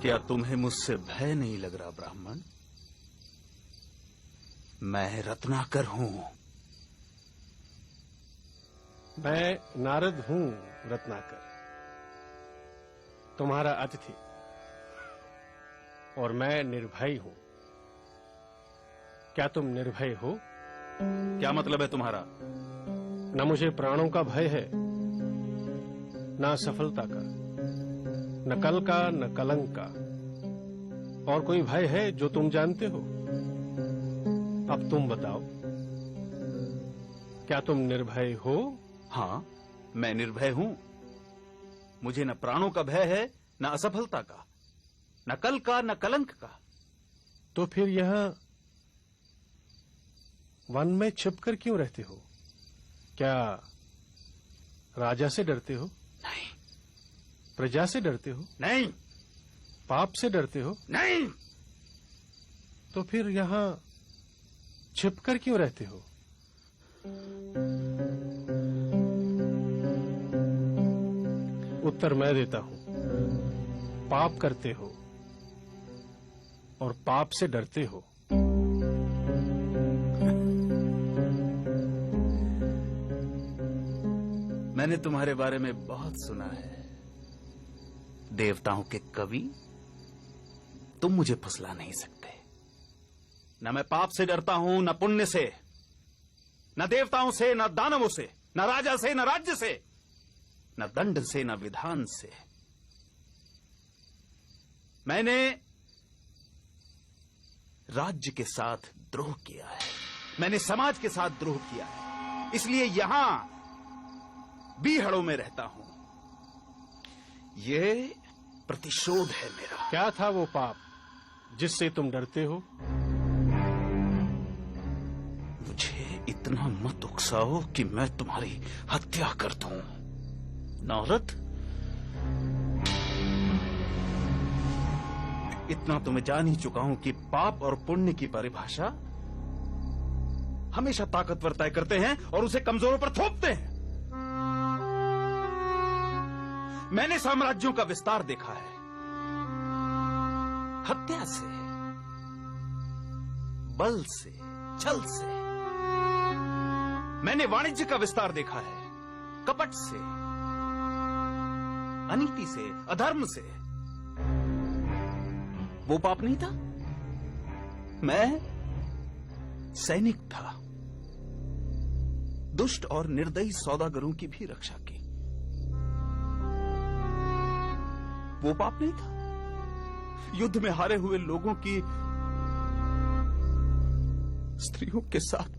क्या तुम्हें मुझसे भय नहीं लग रहा ब्राह्मण? मैं रत्नाकर हूं। मैं नारद हूं रत्नाकर, तुम्हारा अतिथि, और मैं निर्भय हूं। क्या तुम निर्भय हो? क्या मतलब है तुम्हारा? न मुझे प्राणों का भय है, न सफलता का, न कल का, न कलंक का। और कोई भय है जो तुम जानते हो? अब तुम बताओ, क्या तुम निर्भय हो? हाँ, मैं निर्भय हूं। मुझे न प्राणों का भय है, न असफलता का, न कल का, न कलंक का। तो फिर यहां वन में छिपकर क्यों रहते हो? क्या राजा से डरते हो? नहीं। प्रजा से डरते हो? नहीं। पाप से डरते हो? नहीं। तो फिर यहां छिपकर क्यों रहते हो? उत्तर मैं देता हूं। पाप करते हो और पाप से डरते हो। मैंने तुम्हारे बारे में बहुत सुना है। देवताओं के कवि, तुम मुझे फुसला नहीं सकते। न मैं पाप से डरता हूं, न पुण्य से, न देवताओं से, न दानवों से, न राजा से, न राज्य से, न दंड से, न विधान से। मैंने राज्य के साथ द्रोह किया है, मैंने समाज के साथ द्रोह किया है, इसलिए यहां बीहड़ों में रहता हूं। यह प्रतिशोध है मेरा। क्या था वो पाप जिससे तुम डरते हो? मुझे इतना मत उकसाओ कि मैं तुम्हारी हत्या कर दूं। नारद, इतना तो मैं जान ही चुका हूं कि पाप और पुण्य की परिभाषा हमेशा ताकतवर तय करते हैं और उसे कमजोरों पर थोपते हैं। मैंने साम्राज्यों का विस्तार देखा है, हत्या से, बल से, छल से। मैंने वाणिज्य का विस्तार देखा है, कपट से, अनीति से, अधर्म से। वो पाप नहीं था। मैं सैनिक था, दुष्ट और निर्दयी सौदागरों की भी रक्षा की। वो पाप नहीं था। युद्ध में हारे हुए लोगों की स्त्रियों के साथ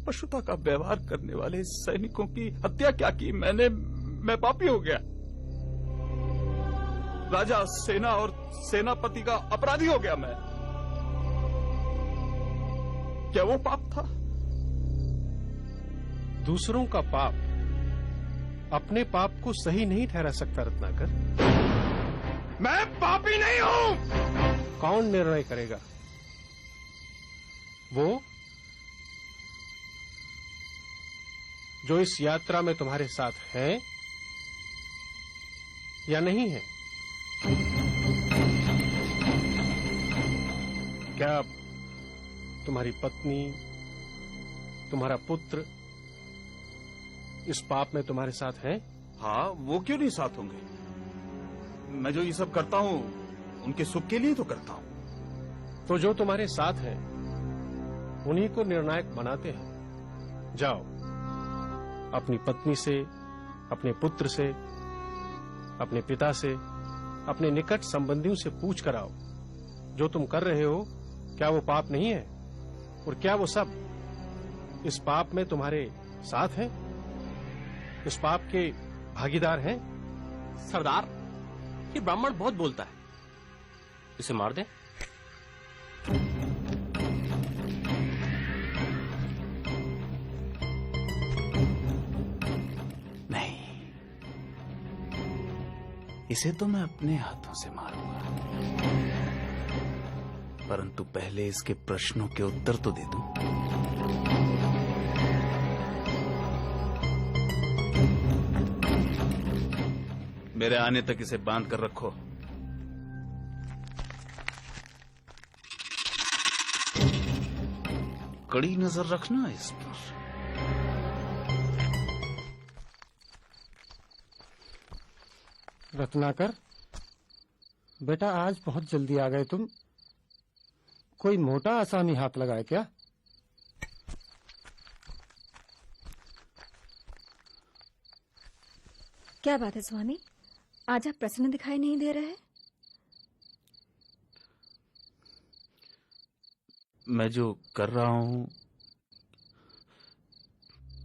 पशुता का व्यवहार करने वाले सैनिकों की हत्या क्या की? मैं पापी हो गया। राजा, सेना और सेनापति का अपराधी हो गया मैं। क्या वो पाप था? दूसरों का पाप अपने पाप को सही नहीं ठहरा सकता रत्नाकर। मैं पापी नहीं हूं। कौन निर्णय करेगा? वो जो इस यात्रा में तुम्हारे साथ है या नहीं है? क्या तुम्हारी पत्नी, तुम्हारा पुत्र इस पाप में तुम्हारे साथ हैं? हाँ, वो क्यों नहीं साथ होंगे? मैं जो ये सब करता हूं उनके सुख के लिए तो करता हूं। तो जो तुम्हारे साथ हैं उन्हीं को निर्णायक बनाते हैं। जाओ, अपनी पत्नी से, अपने पुत्र से, अपने पिता से, अपने निकट संबंधियों से पूछ कर आओ, जो तुम कर रहे हो क्या वो पाप नहीं है? और क्या वो सब इस पाप में तुम्हारे साथ हैं, इस पाप के भागीदार हैं? सरदार, ये ब्राह्मण बहुत बोलता है, इसे मार दें। नहीं, इसे तो मैं अपने हाथों से मारूंगा, परंतु पहले इसके प्रश्नों के उत्तर तो दे दूं। मेरे आने तक इसे बांध कर रखो। कड़ी नजर रखना इस पर। रत्नाकर, बेटा आज बहुत जल्दी आ गए तुम। कोई मोटा आसामी हाथ लगाए क्या? क्या बात है स्वामी, आज आप प्रसन्न दिखाई नहीं दे रहे? मैं जो कर रहा हूं,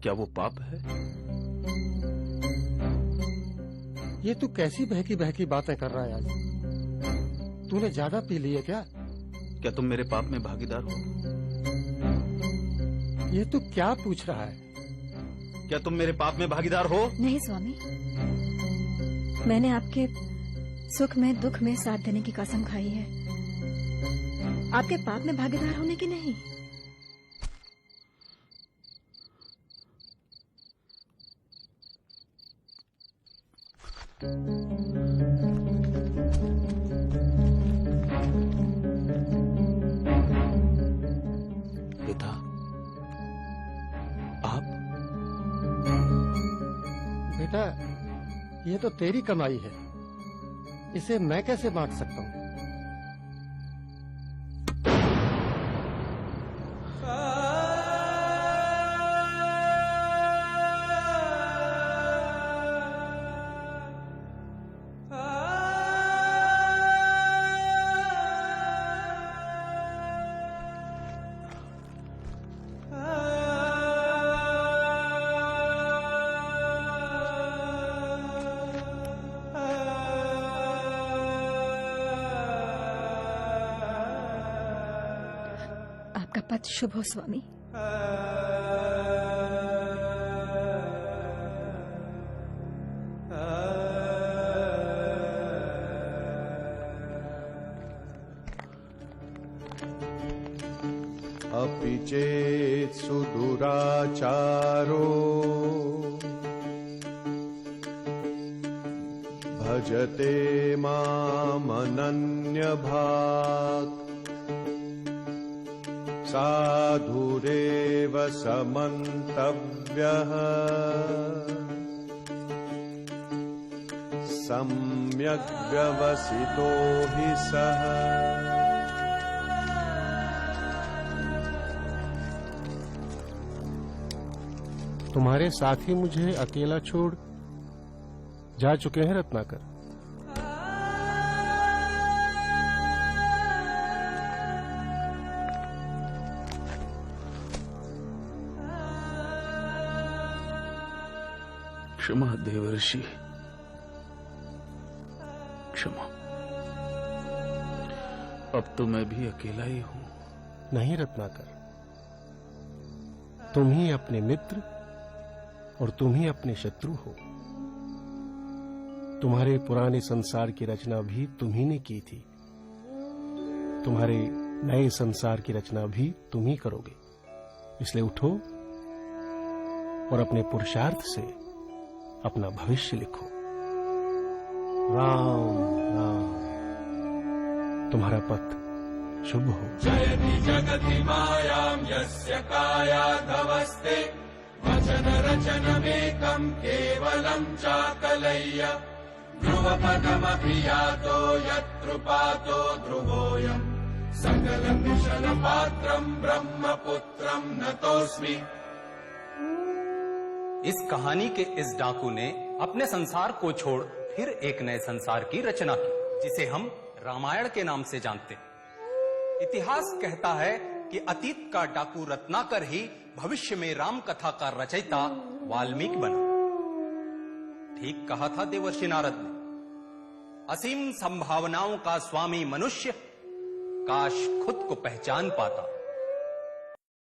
क्या वो पाप है? ये तू कैसी बहकी बहकी बातें कर रहा है आज? तूने ज्यादा पी ली है क्या? क्या तुम मेरे पाप में भागीदार हो? ये तू क्या पूछ रहा है? क्या तुम मेरे पाप में भागीदार हो? नहीं स्वामी, मैंने आपके सुख में दुख में साथ देने की कसम खाई है, आपके पाप में भागीदार होने की नहीं। पिता, आप? बेटा, ये तो तेरी कमाई है, इसे मैं कैसे बांट सकता हूँ? आपका पथ शुभ हो स्वामी। अपि चेत् सुदुराचारो भजते मामनन्यभाक् साधुरेव समन्तव्यः सम्यग् व्यवसितो हि सः। तुम्हारे साथी मुझे अकेला छोड़ जा चुके हैं रत्नाकर। क्षमा देवर्षि, क्षमा। अब तो मैं भी अकेला ही हूं। नहीं रत्नाकर, तुम ही अपने मित्र और तुम ही अपने शत्रु हो। तुम्हारे पुराने संसार की रचना भी तुम ही ने की थी, तुम्हारे नए संसार की रचना भी तुम ही करोगे। इसलिए उठो और अपने पुरुषार्थ से अपना भविष्य लिखो। राम राम, तुम्हारा पथ शुभ हो। जयति जगति मायां यस्य कायाधवस्ते वचन रचनमेकं केवलं चाकलय्य ध्रुवपदमपि यातो यत्कृपातो ध्रुवोऽयं सकलकुशलपात्रं ब्रह्मपुत्रं नतोऽस्मि। इस कहानी के इस डाकू ने अपने संसार को छोड़ फिर एक नए संसार की रचना की, जिसे हम रामायण के नाम से जानते हैं। इतिहास कहता है कि अतीत का डाकू रत्नाकर ही भविष्य में राम कथा का रचयिता वाल्मीकि बना। ठीक कहा था देवर्षि नारद ने, असीम संभावनाओं का स्वामी मनुष्य काश खुद को पहचान पाता।